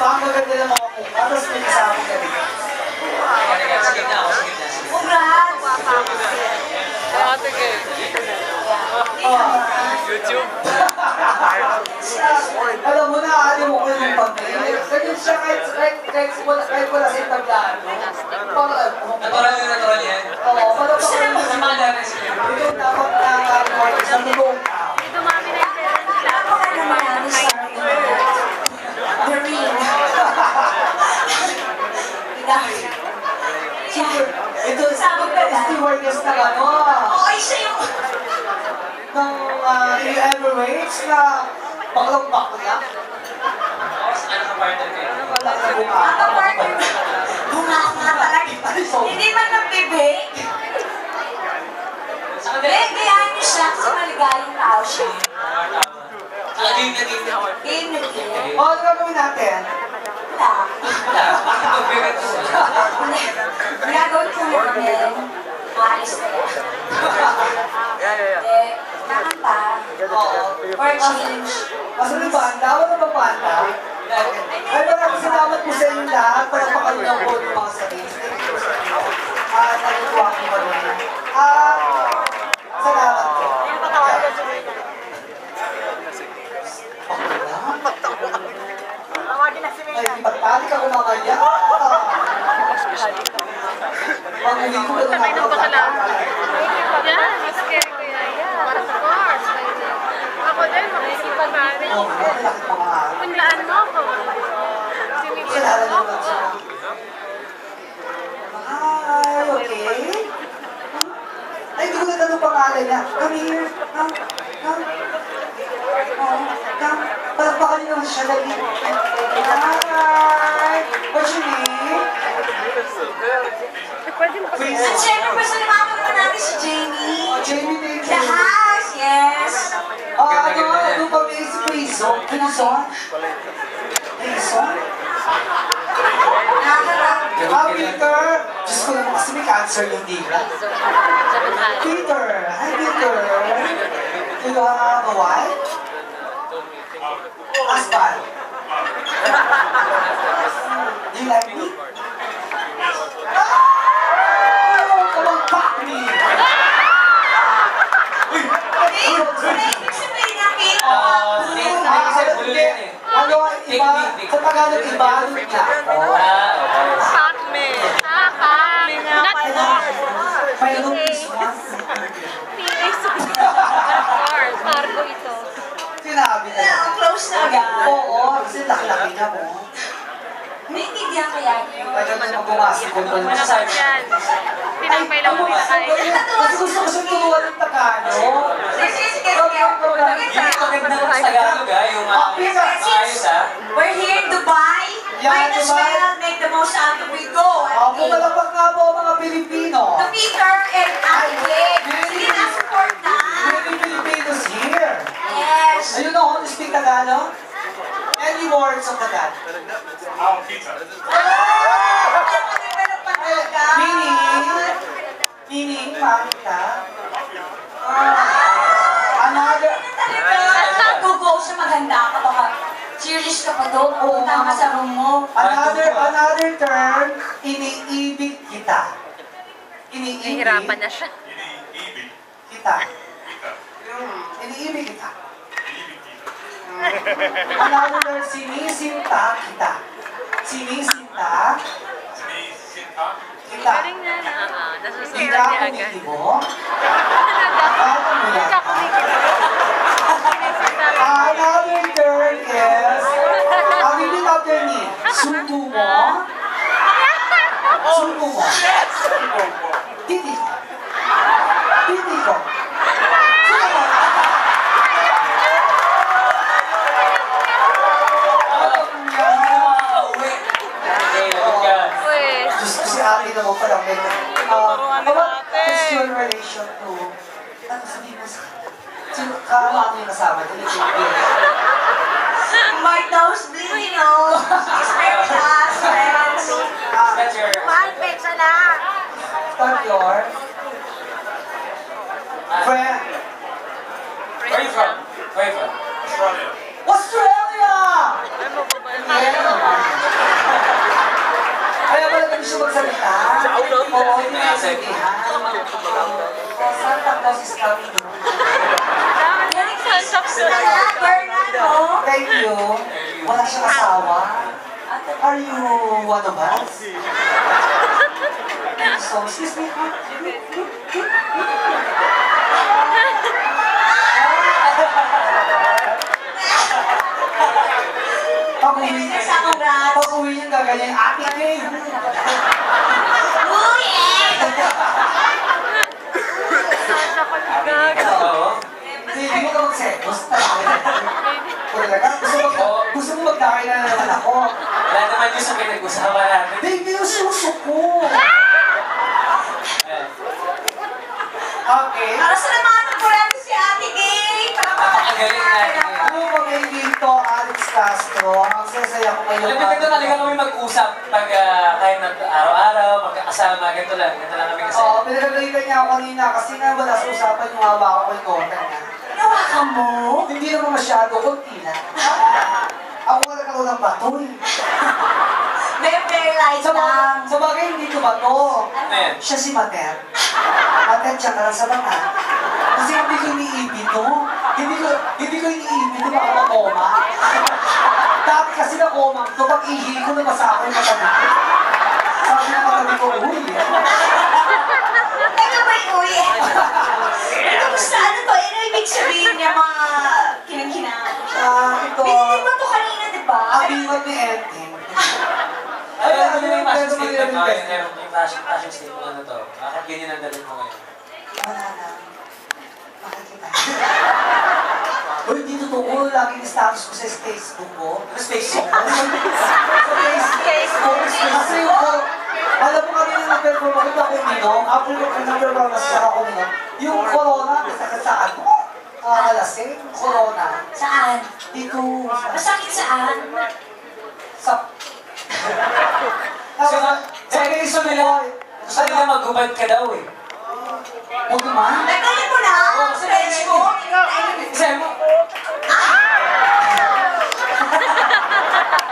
Ang maganda ng mga mukha, tapos may kasama ka rin. Sige na. Congrats! YouTube. Alam mo na, alim mo ko yung pag-ibig. Ganyan siya kahit wala sa tablaan. Natural yan. Oo, para pa Gusto na magsimada na siya. ito dapat na sa tulong tao. Dumami na yung pera. Napaka naman natin sa Marine. Ito, stewardess na ano. Oo, siya yung... Ng Emirates na baklang-bakla. Ano ka partner kayo? Wala na bunga. Bunga nga talaga. Hindi man nag-bake. Gayahin niyo siya kasi maligayang tao siya. Saka game na game. Game na game. O, ano gagawin natin? Wala. Pag-bigat ko. Ang gagawin ko namin, maalis na yan. Eh, kakanta. For change. Asan yung banda? Wala ba banda? Ay, maraming salamat po sa inyo lahat. Pagpakalunan po ng mga sarili. Nagtuwa ko ba rin? Salamat po. Ay, ipagtalik ako mga yan. Pag-uli ko na Sabay nung bakala. Yan, mas scary ko yan. Of course. Ako din, makikipag namin. Oo, malaki mga Punlaan mo ako. kilala Sinipan mo naman ako. siya. Hi, okay? Ay, hindi ko na tanong pangalan niya. Come here. Come. Come. Palakpakan niyo naman siya. Dali. Hi. What's your name? Please. At syempre, pasalamatan pa natin si Jamie. Oh, Jamie, thank The you. house, yes. Ano pa may si Prison? Prison? Prison? Peter! Diyos ko naman kasi may cancer yung dila. Peter! Hi, Peter! Do you have a wife? Husband? Do you like me? Come on, fuck me! Ibig sabihin na pin. Ano, iba, sa Tagalog, iba, ano niya? Fuck me. Mayroong Christmas. Of course, cargo ito. Sinabi na yan. Close na agad. Oo, kasi laki-laki na mo. Naintindihan kaya niyo. Pwede mo mabumasok kung ano masasabi. Yan. Tinapay lang mo pinakain. Kasi gusto ko siyang turuan ng Tagalog. This is Yung maganda ko sa Tagalog yung maayos We're here in Dubai. Yeah, Might as Dubai. well make the most out of it. Go. Pumalapag nga po mga Pilipino. The Peter and Ate. Sige na, support na. Many Filipinos here. Yes. Ayun know how to speak Tagalog? Any words of Tagalog? Meaning, makita. Another, Go siya maganda ka baka serious ka pa doon. Pumunta ka sa room mo. another term, iniibig kita. Iniibig Nahihirapan na siya. kita. Iniibig kita. Another term, sinisinta kita. Sinisinta kita. Galing na na. Nasusunod Kita niya agad. kumitibo. Akala mo yan. Another term is, repeat after me. Sundo mo. Sundo mo. Titi ko. Titi ko. Sundo mo. Diyos ko si ate naman palang may what's your relation to, ano sabihin mo sa ano yung kasama? My nosebleed, you know. She's very fast, friends. Mahal pizza na. Start your friend. Where are you from? Australia! Ano ba ba? siya magsalita. Oo, hindi na sabihan. Saan tagdaw si Scouty doon? Bernardo. Thank you. Wala siyang asawa. Are you one of us? So, excuse me. Pag-uwi niya gaganyan, Ate Kay. Uy, eh! Hindi mo ka mag-setos. Talaga? Gusto mo magdakay na naman ako. Wala naman yung sa pinag-usapan natin. Baby, yung suso ko. Okay. Para sa naman ko lang si Ate Gay. Ang galing natin. Ano ba kayo dito, Alex Castro? Ang sasaya ko kayo. Alam mo, ganito talaga kami mag-usap pag kahit araw-araw, pagkakasama, ganito lang kami kasi. Oo, pinagagalitan niya ako kanina kasi nga wala sa usapan yung hawa ko yung content niya. Nawakan mo? Hindi naman masyado, konti lang. Ako wala ka ng bato eh. Very light lang. Sa bagay, hindi ko bato. Ayan. Siya si Mater. Mater, siya ka lang sa mga. Kasi hindi ko iniibig to. Hindi ko iniibig to, baka makoma. Dati kasi na koma to, pag ihi ko, nabasa ako yung matabi. Sabi na matabi ko, uy. Teka ba yung uwi? Ito gusto ano to? Ano ibig sabihin niya mga kinang-kinang? Ito. Binili mo to kanina, di ba? Abingot ni Enting. Ano yung fashion statement mo? Yung fashion statement mo na to? Bakit ganyan ang dalit mo ngayon? Wala na. Bakit kita? Uy, hindi totoo. Laging status ko sa Facebook ko. Ano Facebook mo? Sa Facebook. Kasi yung, alam mo kami yung na-perform ako, ito ako uminom. After ko na-perform ako sa ako uminom. Yung corona, masakit sa ano? Alasing, corona. Saan? Dito. Masakit saan? Sa... Sa gusto nila magubad ka daw eh. Huwag naman. Nagkalit mo na! Sa page mo! Sabi mo,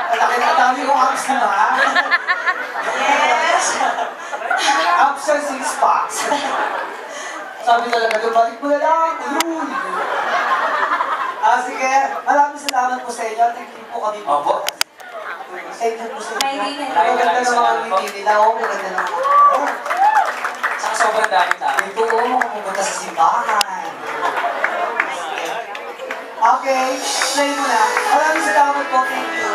Malaki na dami kong abs na ba? Yes! Abs and six packs. Sabi talaga, balik mo na lang. Uy! Sige, maraming salamat po sa inyo. Thank you po kami. Opo. Thank you po sa inyo. May Maganda ng mga ngiti nila. Maganda ng mga... saka sobrang dami tao. Ito, pupunta sa simbahan. Okay, play mo na. Maraming salamat po. Thank you.